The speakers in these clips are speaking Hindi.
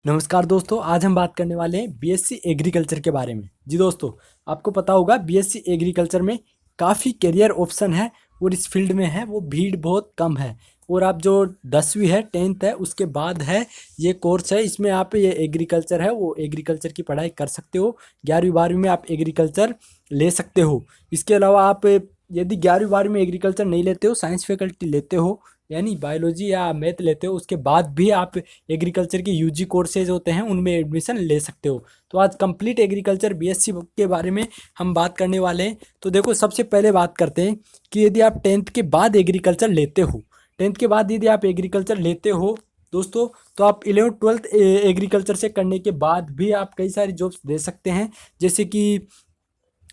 नमस्कार दोस्तों, आज हम बात करने वाले हैं बीएससी एग्रीकल्चर के बारे में। जी दोस्तों, आपको पता होगा बीएससी एग्रीकल्चर में काफ़ी करियर ऑप्शन है और इस फील्ड में है वो भीड़ बहुत कम है। और आप जो 10वीं है 10th है उसके बाद है ये कोर्स है, इसमें आप ये एग्रीकल्चर है वो एग्रीकल्चर की पढ़ाई कर सकते हो। 11वीं 12वीं में आप एग्रीकल्चर ले सकते हो। इसके अलावा आप यदि 11वीं 12वीं में एग्रीकल्चर नहीं लेते हो, साइंस फैकल्टी लेते हो यानी बायोलॉजी या मैथ लेते हो, उसके बाद भी आप एग्रीकल्चर के यूजी कोर्सेज होते हैं उनमें एडमिशन ले सकते हो। तो आज कंप्लीट एग्रीकल्चर बीएससी के बारे में हम बात करने वाले हैं। तो देखो, सबसे पहले बात करते हैं कि यदि आप 10th के बाद एग्रीकल्चर लेते हो, 10th के बाद यदि आप एग्रीकल्चर लेते हो दोस्तों, तो आप 11th 12th एग्रीकल्चर से करने के बाद भी आप कई सारी जॉब्स दे सकते हैं। जैसे कि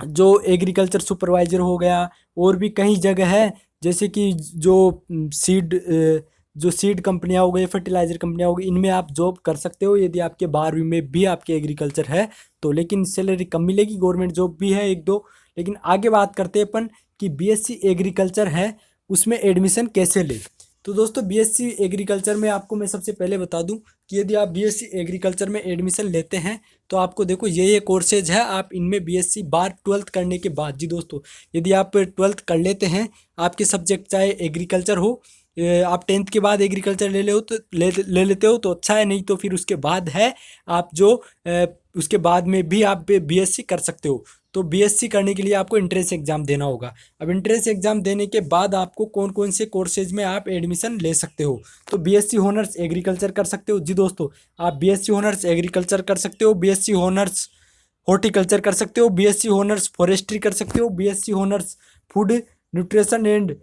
जो एग्रीकल्चर सुपरवाइजर हो गया, और भी कई जगह है जैसे कि जो सीड जो सीड कंपनियां हो गई, फर्टिलाइजर कंपनियां हो गई, इनमें आप जॉब कर सकते हो यदि आपके 12वीं में भी आपके एग्रीकल्चर है तो। लेकिन सैलरी कम मिलेगी, गवर्नमेंट जॉब भी है एक दो। लेकिन आगे बात करते हैं अपन कि बीएससी एग्रीकल्चर है उसमें एडमिशन कैसे ले। तो दोस्तों, बीएससी एग्रीकल्चर में आपको मैं सबसे पहले बता दूं कि यदि आप बीएससी एग्रीकल्चर में एडमिशन लेते हैं तो आपको देखो ये कोर्सेज है, आप इनमें बीएससी बार 12th करने के बाद, जी दोस्तों, यदि आप 12th कर लेते हैं, आपके सब्जेक्ट चाहे एग्रीकल्चर हो, आप 10th के बाद एग्रीकल्चर ले ले हो तो ले लेते हो तो अच्छा है, नहीं तो फिर उसके बाद है आप जो उसके बाद में भी आप बीएससी कर सकते हो। तो बीएससी करने के लिए आपको एंट्रेंस एग्जाम देना होगा। अब एंट्रेंस एग्जाम देने के बाद आपको कौन कौन से कोर्सेज में आप एडमिशन ले सकते हो। तो बीएससी ऑनर्स एग्रीकल्चर कर सकते हो, जी दोस्तों, आप बीएससी ऑनर्स एग्रीकल्चर कर सकते हो, बीएससी ऑनर्स हॉर्टिकल्चर कर सकते हो, बीएससी ऑनर्स फॉरेस्ट्री कर सकते हो, BSc honours food nutrition and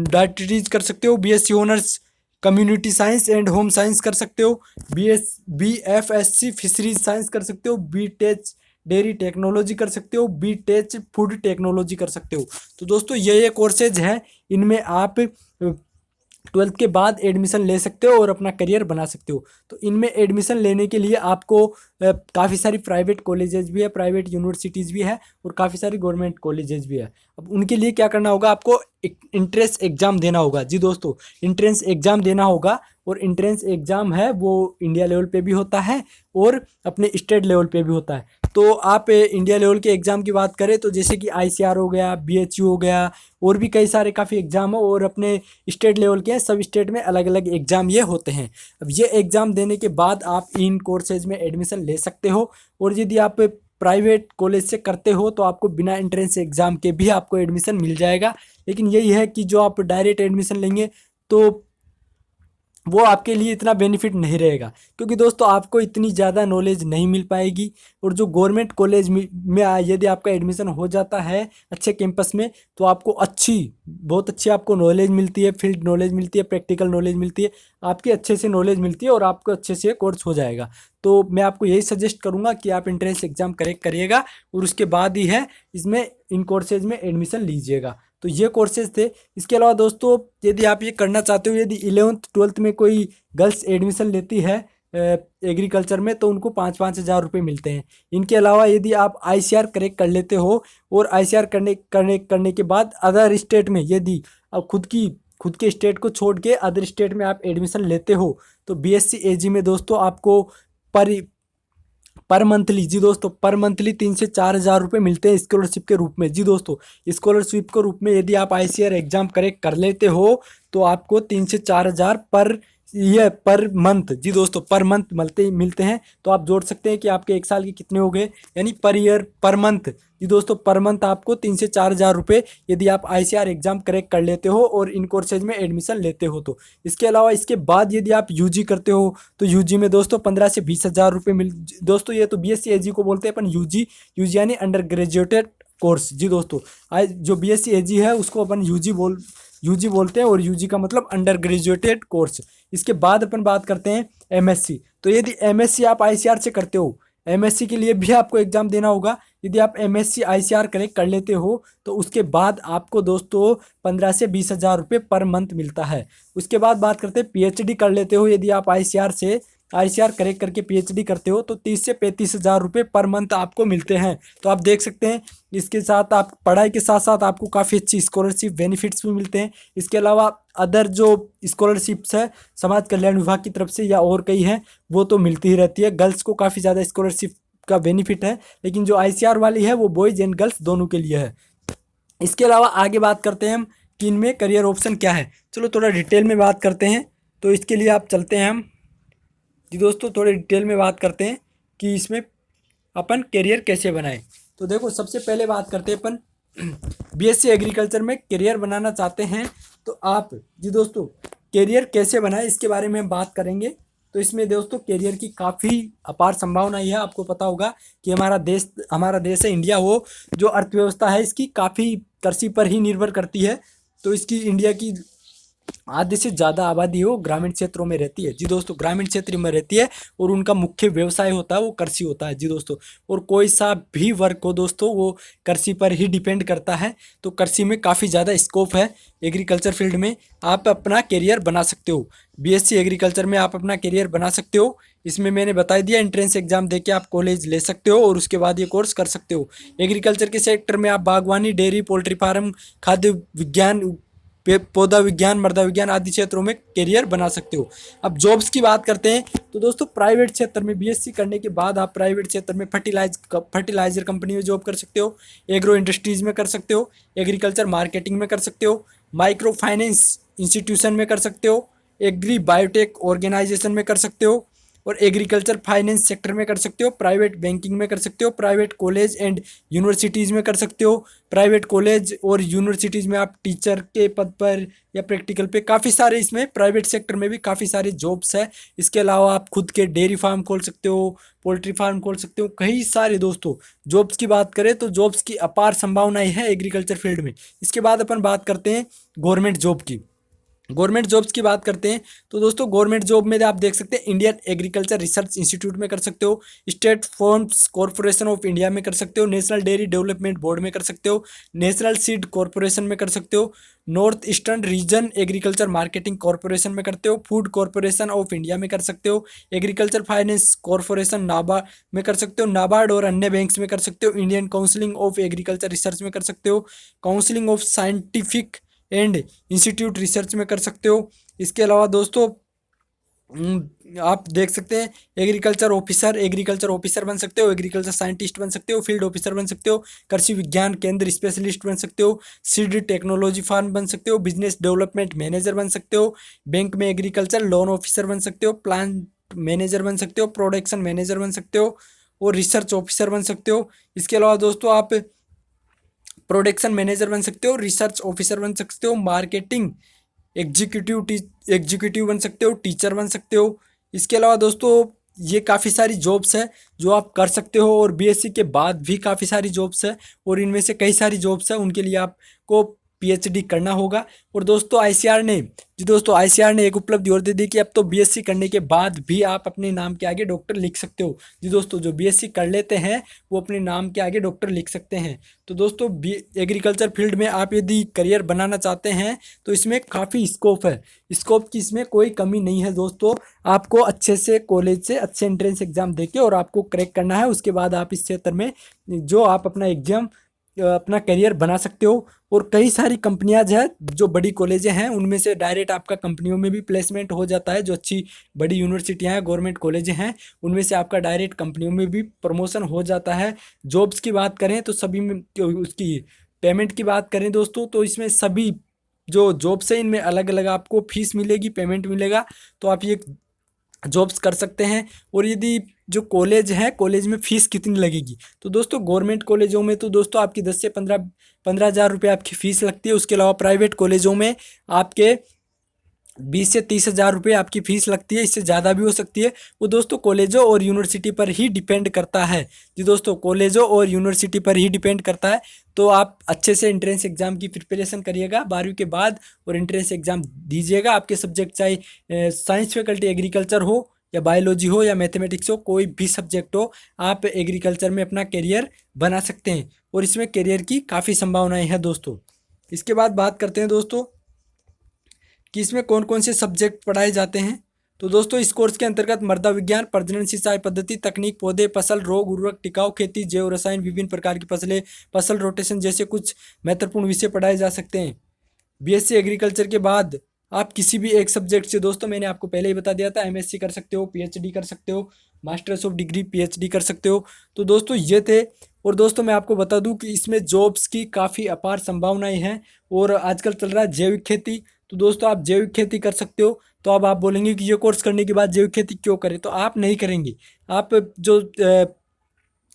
dietetics कर सकते हो, BSc honours community science and home science कर सकते हो, बीएफएससी फिशरीज साइंस कर सकते हो, बीटेच डेयरी टेक्नोलॉजी कर सकते हो, बीटेच फूड टेक्नोलॉजी कर सकते हो। तो दोस्तों, ये कोर्सेज हैं, इनमें आप 12th के बाद एडमिशन ले सकते हो और अपना करियर बना सकते हो। तो इनमें एडमिशन लेने के लिए आपको काफ़ी सारी प्राइवेट कॉलेजेस भी है, प्राइवेट यूनिवर्सिटीज़ भी है, और काफ़ी सारी गवर्नमेंट कॉलेजेस भी है। अब उनके लिए क्या करना होगा, आपको एक इंट्रेंस एग्ज़ाम देना होगा, जी दोस्तों, इंट्रेंस एग्ज़ाम देना होगा। और इंट्रेंस एग्ज़ाम है वो इंडिया लेवल पे भी होता है और अपने स्टेट लेवल पे भी होता है। तो आप इंडिया लेवल के एग्ज़ाम की बात करें तो जैसे कि आईसीआर हो गया, बीएचयू हो गया, और भी कई सारे काफ़ी एग्ज़ाम हो, और अपने स्टेट लेवल के सब स्टेट में अलग अलग एग्ज़ाम ये होते हैं। अब ये एग्ज़ाम देने के बाद आप इन कोर्सेज में एडमिशन ले सकते हो। और यदि आप प्राइवेट कॉलेज से करते हो तो आपको बिना एंट्रेंस एग्ज़ाम के भी आपको एडमिशन मिल जाएगा। लेकिन यही है कि जो आप डायरेक्ट एडमिशन लेंगे तो वो आपके लिए इतना बेनिफिट नहीं रहेगा, क्योंकि दोस्तों आपको इतनी ज़्यादा नॉलेज नहीं मिल पाएगी। और जो गवर्नमेंट कॉलेज में यदि आपका एडमिशन हो जाता है अच्छे कैंपस में, तो आपको बहुत अच्छी आपको नॉलेज मिलती है, फील्ड नॉलेज मिलती है, प्रैक्टिकल नॉलेज मिलती है, आपकी अच्छे से नॉलेज मिलती है और आपको अच्छे से कोर्स हो जाएगा। तो मैं आपको यही सजेस्ट करूँगा कि आप एंट्रेंस एग्ज़ाम करेक्ट करिएगा और उसके बाद ही है इसमें इन कोर्सेज में एडमिशन लीजिएगा। तो ये कोर्सेज थे। इसके अलावा दोस्तों, यदि आप ये करना चाहते हो, यदि 11th 12th में कोई गर्ल्स एडमिशन लेती है एग्रीकल्चर में, तो उनको 5-5 हज़ार रुपये मिलते हैं। इनके अलावा यदि आप आईसीआर करेक्ट कर लेते हो, और आईसीआर करने के बाद अदर स्टेट में यदि आप खुद के स्टेट को छोड़ के अदर स्टेट में आप एडमिशन लेते हो, तो बीएससी एजी में दोस्तों आपको पर पर मंथली, जी दोस्तों, पर मंथली 3 से 4 हज़ार रुपये मिलते हैं स्कॉलरशिप के रूप में। जी दोस्तों, स्कॉलरशिप के रूप में यदि आप आईसीआर एग्जाम करेक्ट कर लेते हो तो आपको 3 से 4 हज़ार पर मंथ, जी दोस्तों, पर मंथ मिलते हैं। तो आप जोड़ सकते हैं कि आपके एक साल के कितने हो गए, यानी पर ईयर पर मंथ, जी दोस्तों, पर मंथ आपको 3 से 4 हज़ार रुपये यदि आप आईसीआर एग्जाम करेक्ट कर लेते हो और इन कोर्सेज में एडमिशन लेते हो तो। इसके अलावा इसके बाद यदि आप यूजी करते हो तो यूजी में दोस्तों 15 से 20 हज़ार रुपये दोस्तों, ये तो बीएससी एजी को बोलते हैं अपन यूजी, यूजी यानी अंडर ग्रेजुएटेड कोर्स। जी दोस्तों, आज जो बीएससी एजी है उसको अपन यूजी बोलते हैं, और यूजी का मतलब अंडर ग्रेजुएटेड कोर्स। इसके बाद अपन बात करते हैं एमएससी। तो यदि एमएससी आप आईसीआर से करते हो, एमएससी के लिए भी आपको एग्जाम देना होगा। यदि आप एमएससी आईसीआर करेक्ट कर लेते हो तो उसके बाद आपको दोस्तों 15 से 20 हज़ार रुपये पर मंथ मिलता है। उसके बाद बात करते हैं पीएचडी कर लेते हो, यदि आप आईसीआर से ICAR क्रैक करके PhD करते हो तो 30 से 35 हज़ार रुपये पर मंथ आपको मिलते हैं। तो आप देख सकते हैं इसके साथ आप पढ़ाई के साथ साथ आपको काफ़ी अच्छी स्कॉलरशिप बेनिफिट्स भी मिलते हैं। इसके अलावा अदर जो स्कॉलरशिप्स है समाज कल्याण विभाग की तरफ से या और कई हैं वो तो मिलती ही रहती है। गर्ल्स को काफ़ी ज़्यादा स्कॉलरशिप का बेनिफिट है, लेकिन जो ICAR वाली है वो बॉयज़ एंड गर्ल्स दोनों के लिए है। इसके अलावा आगे बात करते हैं हम कि इनमें करियर ऑप्शन क्या है। चलो थोड़ा डिटेल में बात करते हैं। तो इसके लिए आप चलते हैं हम जी दोस्तों, थोड़े डिटेल में बात करते हैं कि इसमें अपन करियर कैसे बनाएं। तो देखो सबसे पहले बात करते हैं अपन BSc एग्रीकल्चर में करियर बनाना चाहते हैं तो आप जी दोस्तों करियर कैसे बनाएं इसके बारे में हम बात करेंगे। तो इसमें दोस्तों करियर की काफ़ी अपार संभावना है। आपको पता होगा कि हमारा देश है इंडिया, वो जो अर्थव्यवस्था है इसकी काफ़ी कृषि पर ही निर्भर करती है। तो इसकी इंडिया की आधे से ज़्यादा आबादी वो ग्रामीण क्षेत्रों में रहती है जी दोस्तों, ग्रामीण क्षेत्र में रहती है और उनका मुख्य व्यवसाय होता है वो कृषि होता है जी दोस्तों। और कोई सा भी वर्क हो दोस्तों वो कृषि पर ही डिपेंड करता है। तो कृषि में काफ़ी ज़्यादा स्कोप है। एग्रीकल्चर फील्ड में आप अपना करियर बना सकते हो। BSc एग्रीकल्चर में आप अपना करियर बना सकते हो। इसमें मैंने बता दिया एंट्रेंस एग्जाम देके आप कॉलेज ले सकते हो और उसके बाद ये कोर्स कर सकते हो। एग्रीकल्चर के सेक्टर में आप बागवानी, डेयरी, पोल्ट्री फार्म, खाद्य विज्ञान, पौधा विज्ञान, मृदा विज्ञान आदि क्षेत्रों में करियर बना सकते हो। अब जॉब्स की बात करते हैं तो दोस्तों प्राइवेट क्षेत्र में BSc करने के बाद आप प्राइवेट क्षेत्र में फर्टिलाइजर कंपनी में जॉब कर सकते हो, एग्रो इंडस्ट्रीज में कर सकते हो, एग्रीकल्चर मार्केटिंग में कर सकते हो, माइक्रो फाइनेंस इंस्टीट्यूशन में कर सकते हो, एग्री बायोटेक ऑर्गेनाइजेशन में कर सकते हो और एग्रीकल्चर फाइनेंस सेक्टर में कर सकते हो, प्राइवेट बैंकिंग में कर सकते हो, प्राइवेट कॉलेज एंड यूनिवर्सिटीज़ में कर सकते हो। प्राइवेट कॉलेज और यूनिवर्सिटीज़ में आप टीचर के पद पर या प्रैक्टिकल पे काफ़ी सारे इसमें प्राइवेट सेक्टर में भी काफ़ी सारे जॉब्स है। इसके अलावा आप खुद के डेयरी फार्म खोल सकते हो, पोल्ट्री फार्म खोल सकते हो, कई सारे दोस्तों जॉब्स की बात करें तो जॉब्स की अपार संभावनाएं हैं एग्रीकल्चर फील्ड में। इसके बाद अपन बात करते हैं गवर्नमेंट जॉब की। गवर्नमेंट जॉब्स की बात करते हैं तो दोस्तों गवर्नमेंट जॉब में आप देख सकते हैं इंडियन एग्रीकल्चर रिसर्च इंस्टीट्यूट में कर सकते हो, state farms corporation of India में कर सकते हो, नेशनल डेयरी डेवलपमेंट बोर्ड में कर सकते हो, नेशनल सीड कॉर्पोरेशन में कर सकते हो, north eastern region agriculture marketing corporation में करते हो, फूड कॉर्पोरेशन ऑफ इंडिया में कर सकते हो, एग्रीकल्चर फाइनेंस कॉर्पोरेशन नाबार्ड में कर सकते हो, नाबार्ड और अन्य बैंक्स में कर सकते हो, Indian counselling of agriculture research में कर सकते हो, counselling of scientific and institute research में कर सकते हो। इसके अलावा दोस्तों आप देख सकते हैं एग्रीकल्चर ऑफिसर बन सकते हो, एग्रीकल्चर साइंटिस्ट बन सकते हो, फील्ड ऑफिसर बन सकते हो, कृषि विज्ञान केंद्र स्पेशलिस्ट बन सकते हो, सीड टेक्नोलॉजी फार्म बन सकते हो, बिजनेस डेवलपमेंट मैनेजर बन सकते हो, बैंक में एग्रीकल्चर लोन ऑफिसर बन सकते हो, प्लांट मैनेजर बन सकते हो, प्रोडक्शन मैनेजर बन सकते हो और रिसर्च ऑफिसर बन सकते हो। इसके अलावा दोस्तों आप प्रोडक्शन मैनेजर बन सकते हो, रिसर्च ऑफिसर बन सकते हो, मार्केटिंग एग्जीक्यूटिव बन सकते हो, टीचर बन सकते हो। इसके अलावा दोस्तों ये काफ़ी सारी जॉब्स है जो आप कर सकते हो और BSc के बाद भी काफ़ी सारी जॉब्स है और इनमें से कई सारी जॉब्स है उनके लिए आपको PhD करना होगा। और दोस्तों ICAR ने एक उपलब्धि और दे दी कि अब तो BSc करने के बाद भी आप अपने नाम के आगे डॉक्टर लिख सकते हो। जी दोस्तों जो BSc कर लेते हैं वो अपने नाम के आगे डॉक्टर लिख सकते हैं। तो दोस्तों एग्रीकल्चर फील्ड में आप यदि करियर बनाना चाहते हैं तो इसमें काफ़ी स्कोप है। स्कोप की इसमें कोई कमी नहीं है दोस्तों। आपको अच्छे से कॉलेज से अच्छे एंट्रेंस एग्जाम देके और आपको क्रैक करना है, उसके बाद आप इस क्षेत्र में जो आप अपना एग्जाम अपना करियर बना सकते हो। और कई सारी कंपनियां जो है जो बड़ी कॉलेजें हैं उनमें से डायरेक्ट आपका कंपनियों में भी प्लेसमेंट हो जाता है। जो अच्छी बड़ी यूनिवर्सिटियां हैं, गवर्नमेंट कॉलेजें हैं, उनमें से आपका डायरेक्ट कंपनियों में भी प्रमोशन हो जाता है। जॉब्स की बात करें तो सभी में उसकी पेमेंट की बात करें दोस्तों तो इसमें सभी जो जॉब्स है इनमें अलग अलग आपको फीस मिलेगी, पेमेंट मिलेगा। तो आप ये जॉब्स कर सकते हैं। और यदि जो कॉलेज है कॉलेज में फ़ीस कितनी लगेगी तो दोस्तों गवर्नमेंट कॉलेजों में तो दोस्तों आपकी 10 से 15 हज़ार रुपये आपकी फ़ीस लगती है। उसके अलावा प्राइवेट कॉलेजों में आपके 20 से 30 हज़ार रुपये आपकी फ़ीस लगती है, इससे ज़्यादा भी हो सकती है। वो दोस्तों कॉलेजों और यूनिवर्सिटी पर ही डिपेंड करता है। जी दोस्तों कॉलेजों और यूनिवर्सिटी पर ही डिपेंड करता है। तो आप अच्छे से एंट्रेंस एग्ज़ाम की प्रिपरेशन करिएगा 12वीं के बाद और एंट्रेंस एग्ज़ाम दीजिएगा। आपके सब्जेक्ट चाहे साइंस फैकल्टी एग्रीकल्चर हो या बायोलॉजी हो या मैथमेटिक्स हो, कोई भी सब्जेक्ट हो, आप एग्रीकल्चर में अपना करियर बना सकते हैं और इसमें करियर की काफ़ी संभावनाएँ हैं दोस्तों। इसके बाद बात करते हैं दोस्तों कि इसमें कौन कौन से सब्जेक्ट पढ़ाए जाते हैं। तो दोस्तों इस कोर्स के अंतर्गत मृदा विज्ञान, प्रजनन सिंचाई पद्धति, तकनीक, पौधे, फसल, रोग, उर्वरक, टिकाऊ खेती, जैव रसायन, विभिन्न प्रकार की फसलें, फसल रोटेशन जैसे कुछ महत्वपूर्ण विषय पढ़ाए जा सकते हैं। बीएससी एग्रीकल्चर के बाद आप किसी भी एक सब्जेक्ट से, दोस्तों मैंने आपको पहले ही बता दिया था, एमएससी कर सकते हो, पीएचडी कर सकते हो, मास्टर्स ऑफ डिग्री पीएचडी कर सकते हो। तो दोस्तों ये थे। और दोस्तों मैं आपको बता दूं कि इसमें जॉब्स की काफ़ी अपार संभावनाएं हैं और आजकल चल रहा है जैविक खेती। तो दोस्तों आप जैविक खेती कर सकते हो। तो अब आप बोलेंगे कि ये कोर्स करने के बाद जैविक खेती क्यों करें, तो आप नहीं करेंगे। आप जो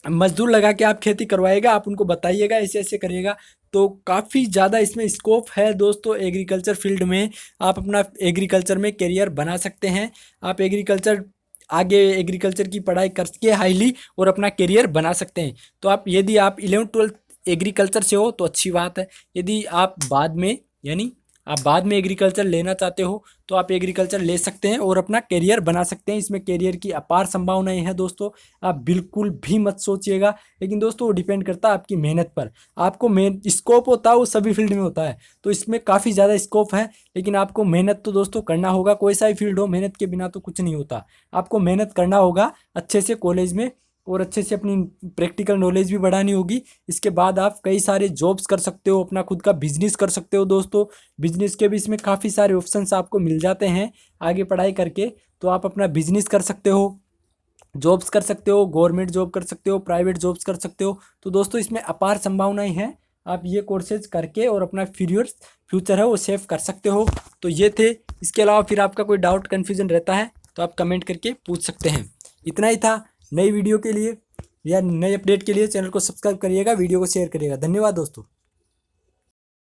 मजदूर लगा के आप खेती करवाएगा, आप उनको बताइएगा ऐसे ऐसे करिएगा, तो काफ़ी ज़्यादा इसमें स्कोप है दोस्तों एग्रीकल्चर फील्ड में। आप अपना एग्रीकल्चर में करियर बना सकते हैं। आप एग्रीकल्चर की पढ़ाई करके हाईली और अपना करियर बना सकते हैं। तो आप यदि आप 11th-12th एग्रीकल्चर से हो तो अच्छी बात है। यदि आप बाद में एग्रीकल्चर लेना चाहते हो तो आप एग्रीकल्चर ले सकते हैं और अपना करियर बना सकते हैं। इसमें करियर की अपार संभावनाएं हैं दोस्तों, आप बिल्कुल भी मत सोचिएगा। लेकिन दोस्तों वो डिपेंड करता है आपकी मेहनत पर। आपको स्कोप होता है वो सभी फील्ड में होता है, तो इसमें काफ़ी ज़्यादा स्कोप है। लेकिन आपको मेहनत तो दोस्तों करना होगा। कोई सा भी फील्ड हो, मेहनत के बिना तो कुछ नहीं होता। आपको मेहनत करना होगा अच्छे से कॉलेज में, और अच्छे से अपनी प्रैक्टिकल नॉलेज भी बढ़ानी होगी। इसके बाद आप कई सारे जॉब्स कर सकते हो, अपना खुद का बिजनेस कर सकते हो दोस्तों। बिजनेस के भी इसमें काफ़ी सारे ऑप्शंस आपको मिल जाते हैं आगे पढ़ाई करके। तो आप अपना बिजनेस कर सकते हो, जॉब्स कर सकते हो, गवर्नमेंट जॉब कर सकते हो, प्राइवेट जॉब्स कर सकते हो। तो दोस्तों इसमें अपार संभावनाएं हैं। आप ये कोर्सेज करके और अपना फ्यूचर है वो सेव कर सकते हो। तो ये थे। इसके अलावा फिर आपका कोई डाउट कन्फ्यूजन रहता है तो आप कमेंट करके पूछ सकते हैं। इतना ही था। नई वीडियो के लिए या नए अपडेट के लिए चैनल को सब्सक्राइब करिएगा, वीडियो को शेयर करिएगा। धन्यवाद दोस्तों।